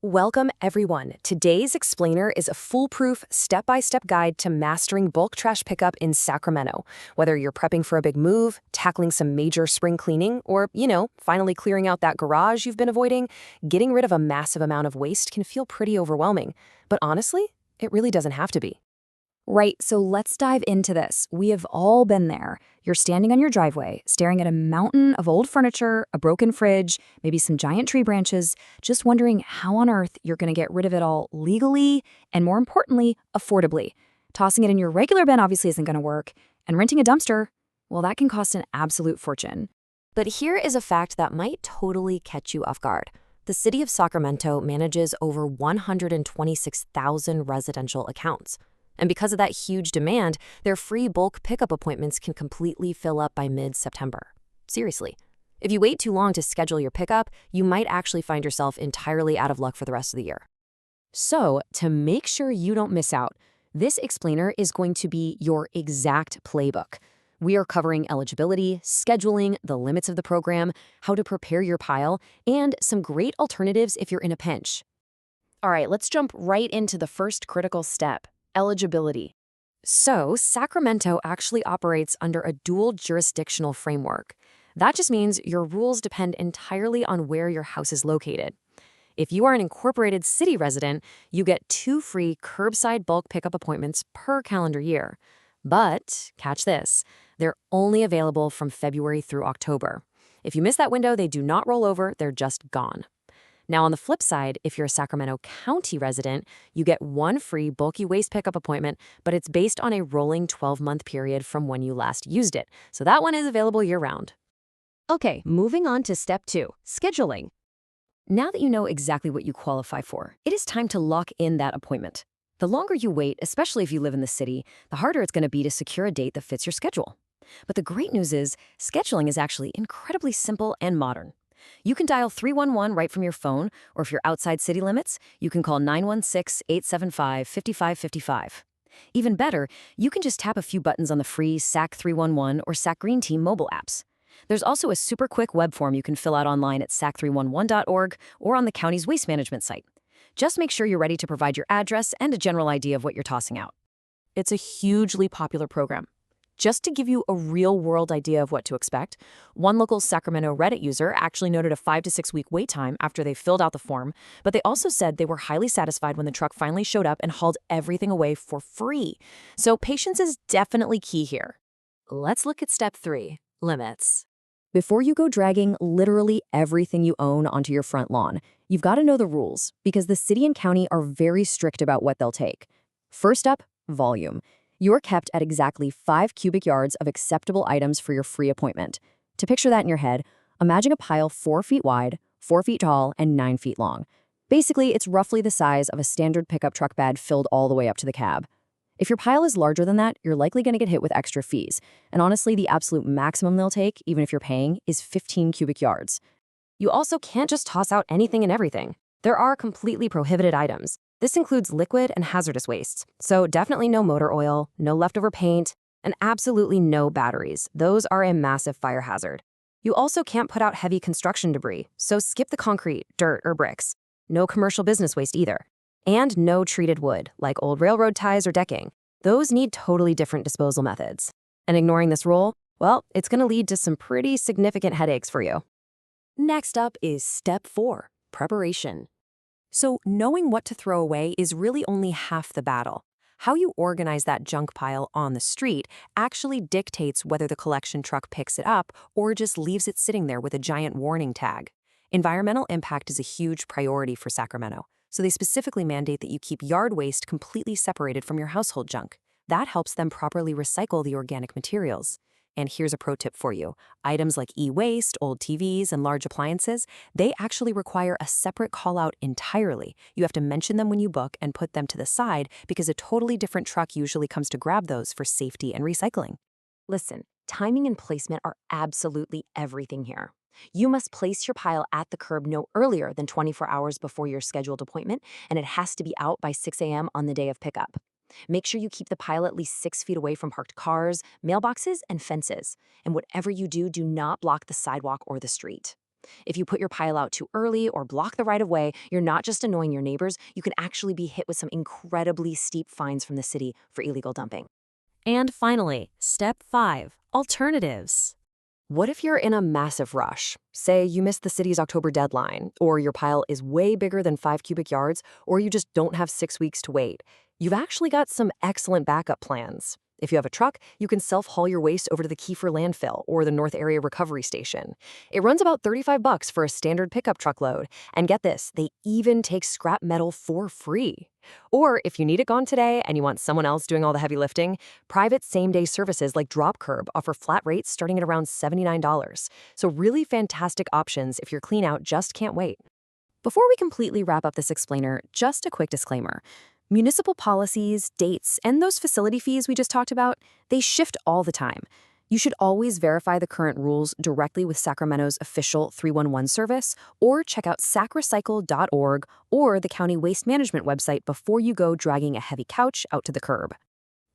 Welcome, everyone. Today's explainer is a foolproof, step-by-step guide to mastering bulk trash pickup in Sacramento. Whether you're prepping for a big move, tackling some major spring cleaning, or, finally clearing out that garage you've been avoiding, getting rid of a massive amount of waste can feel pretty overwhelming. But honestly, it really doesn't have to be. Right, so let's dive into this. We have all been there. You're standing on your driveway, staring at a mountain of old furniture, a broken fridge, maybe some giant tree branches, just wondering how on earth you're going to get rid of it all legally and, more importantly, affordably. Tossing it in your regular bin obviously isn't going to work, and renting a dumpster, well, that can cost an absolute fortune. But here is a fact that might totally catch you off guard. The City of Sacramento manages over 126,000 residential accounts. And because of that huge demand, their free bulk pickup appointments can completely fill up by mid-September. Seriously. If you wait too long to schedule your pickup, you might actually find yourself entirely out of luck for the rest of the year. So, to make sure you don't miss out, this explainer is going to be your exact playbook. We are covering eligibility, scheduling, the limits of the program, how to prepare your pile, and some great alternatives if you're in a pinch. All right, let's jump right into the first critical step. Eligibility. So, Sacramento actually operates under a dual jurisdictional framework. That just means your rules depend entirely on where your house is located. If you are an incorporated city resident, you get 2 free curbside bulk pickup appointments per calendar year. But, catch this, they're only available from February through October. If you miss that window, they do not roll over, they're just gone. Now, on the flip side, if you're a Sacramento County resident, you get 1 free bulky waste pickup appointment, but it's based on a rolling 12-month period from when you last used it. So that one is available year-round. Okay, moving on to step 2, scheduling. Now that you know exactly what you qualify for, it is time to lock in that appointment. The longer you wait, especially if you live in the city, the harder it's going to be to secure a date that fits your schedule. But the great news is, scheduling is actually incredibly simple and modern. You can dial 311 right from your phone, or if you're outside city limits, you can call 916-875-5555. Even better, you can just tap a few buttons on the free SAC 311 or SAC Green Team mobile apps. There's also a super quick web form you can fill out online at sac311.org or on the county's waste management site. Just make sure you're ready to provide your address and a general idea of what you're tossing out. It's a hugely popular program. Just to give you a real-world idea of what to expect, one local Sacramento Reddit user actually noted a 5 to 6 week wait time after they filled out the form, but they also said they were highly satisfied when the truck finally showed up and hauled everything away for free. So patience is definitely key here. Let's look at step 3, limits. Before you go dragging literally everything you own onto your front lawn, you've got to know the rules, because the city and county are very strict about what they'll take. First up, volume. You're kept at exactly 5 cubic yards of acceptable items for your free appointment. To picture that in your head, imagine a pile 4 feet wide, 4 feet tall, and 9 feet long. Basically, it's roughly the size of a standard pickup truck bed filled all the way up to the cab. If your pile is larger than that, you're likely going to get hit with extra fees. And honestly, the absolute maximum they'll take, even if you're paying, is 15 cubic yards. You also can't just toss out anything and everything. There are completely prohibited items. This includes liquid and hazardous wastes, so definitely no motor oil, no leftover paint, and absolutely no batteries. Those are a massive fire hazard. You also can't put out heavy construction debris, so skip the concrete, dirt, or bricks. No commercial business waste either. And no treated wood, like old railroad ties or decking. Those need totally different disposal methods. And ignoring this rule, well, it's going to lead to some pretty significant headaches for you. Next up is step 4, preparation. So knowing what to throw away is really only half the battle. How you organize that junk pile on the street actually dictates whether the collection truck picks it up or just leaves it sitting there with a giant warning tag. Environmental impact is a huge priority for Sacramento, so they specifically mandate that you keep yard waste completely separated from your household junk. That helps them properly recycle the organic materials. And here's a pro tip for you. Items like e-waste, old TVs, and large appliances, they actually require a separate call-out entirely. You have to mention them when you book and put them to the side because a totally different truck usually comes to grab those for safety and recycling. Listen, timing and placement are absolutely everything here. You must place your pile at the curb no earlier than 24 hours before your scheduled appointment, and it has to be out by 6 a.m. on the day of pickup. Make sure you keep the pile at least 6 feet away from parked cars, mailboxes, and fences. And whatever you do, do not block the sidewalk or the street. If you put your pile out too early or block the right of way, you're not just annoying your neighbors, you can actually be hit with some incredibly steep fines from the city for illegal dumping. And finally, step 5, alternatives. What if you're in a massive rush? Say you missed the city's October deadline, or your pile is way bigger than 5 cubic yards, or you just don't have 6 weeks to wait. You've actually got some excellent backup plans. If you have a truck, you can self-haul your waste over to the Kiefer landfill or the North Area Recovery Station. It runs about $35 for a standard pickup truck load. And get this, they even take scrap metal for free. Or if you need it gone today and you want someone else doing all the heavy lifting, private same-day services like Drop Curb offer flat rates starting at around $79. So really fantastic options if your clean out just can't wait. Before we completely wrap up this explainer, just a quick disclaimer. Municipal policies, dates, and those facility fees we just talked about, they shift all the time. You should always verify the current rules directly with Sacramento's official 311 service, or check out sacrecycle.org or the county waste management website before you go dragging a heavy couch out to the curb.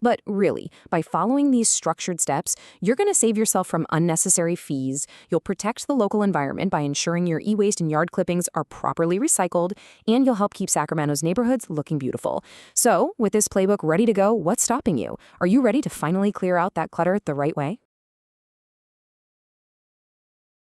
But really, by following these structured steps, you're going to save yourself from unnecessary fees, you'll protect the local environment by ensuring your e-waste and yard clippings are properly recycled, and you'll help keep Sacramento's neighborhoods looking beautiful. So, with this playbook ready to go, what's stopping you? Are you ready to finally clear out that clutter the right way?